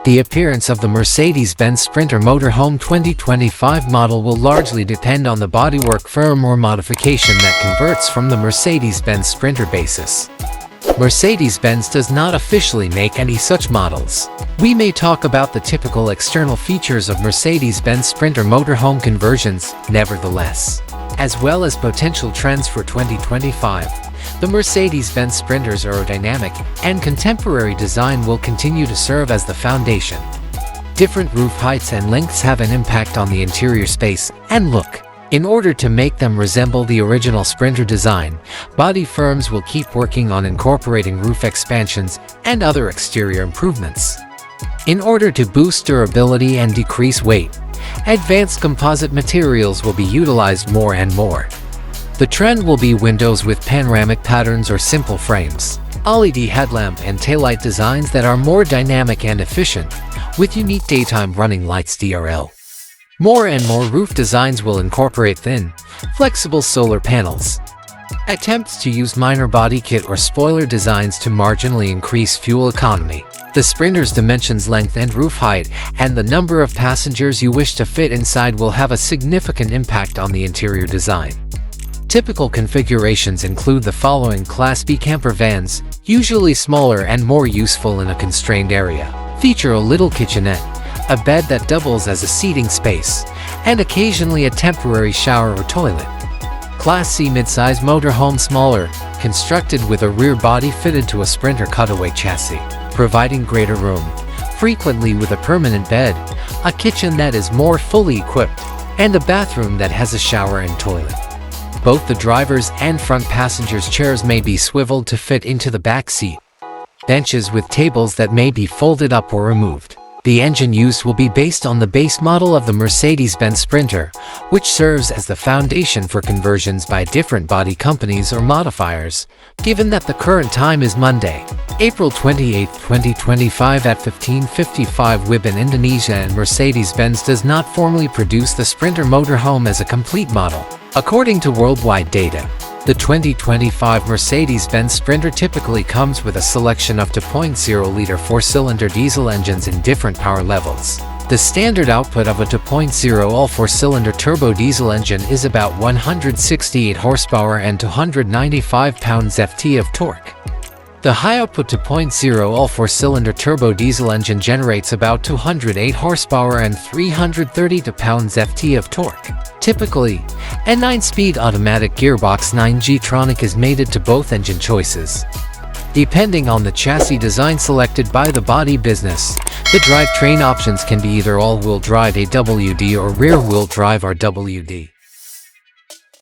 The appearance of the Mercedes-Benz Sprinter Motorhome 2025 model will largely depend on the bodywork firm or modification that converts from the Mercedes-Benz Sprinter basis. Mercedes-Benz does not officially make any such models. We may talk about the typical external features of Mercedes-Benz Sprinter Motorhome conversions, nevertheless, as well as potential trends for 2025. The Mercedes-Benz Sprinter's aerodynamic and contemporary design will continue to serve as the foundation. Different roof heights and lengths have an impact on the interior space and look. In order to make them resemble the original Sprinter design, body firms will keep working on incorporating roof expansions and other exterior improvements. In order to boost durability and decrease weight, advanced composite materials will be utilized more and more. The trend will be windows with panoramic patterns or simple frames, LED headlamp and taillight designs that are more dynamic and efficient, with unique daytime running lights (DRL). More and more roof designs will incorporate thin, flexible solar panels. Attempts to use minor body kit or spoiler designs to marginally increase fuel economy. The Sprinter's dimensions, length and roof height, and the number of passengers you wish to fit inside will have a significant impact on the interior design. Typical configurations include the following: Class B camper vans, usually smaller and more useful in a constrained area. Feature a little kitchenette, a bed that doubles as a seating space, and occasionally a temporary shower or toilet. Class C midsize motorhome, smaller, constructed with a rear body fitted to a Sprinter cutaway chassis, providing greater room, frequently with a permanent bed, a kitchen that is more fully equipped, and a bathroom that has a shower and toilet. Both the driver's and front passengers' chairs may be swiveled to fit into the back seat. Benches with tables that may be folded up or removed. The engine used will be based on the base model of the Mercedes-Benz Sprinter, which serves as the foundation for conversions by different body companies or modifiers. Given that the current time is Monday, April 28, 2025 at 15:55 WIB in Indonesia, and Mercedes-Benz does not formally produce the Sprinter Motorhome as a complete model. According to worldwide data, the 2025 Mercedes-Benz Sprinter typically comes with a selection of 2.0-liter four-cylinder diesel engines in different power levels. The standard output of a 2.0 all-four-cylinder turbo diesel engine is about 168 horsepower and 295 pounds-ft of torque. The high-output 2.0 all-four-cylinder turbo diesel engine generates about 208 horsepower and 332 pounds-ft of torque. Typically, a 9-speed automatic gearbox 9G-tronic is mated to both engine choices. Depending on the chassis design selected by the body business, the drivetrain options can be either all-wheel drive AWD or rear-wheel drive RWD.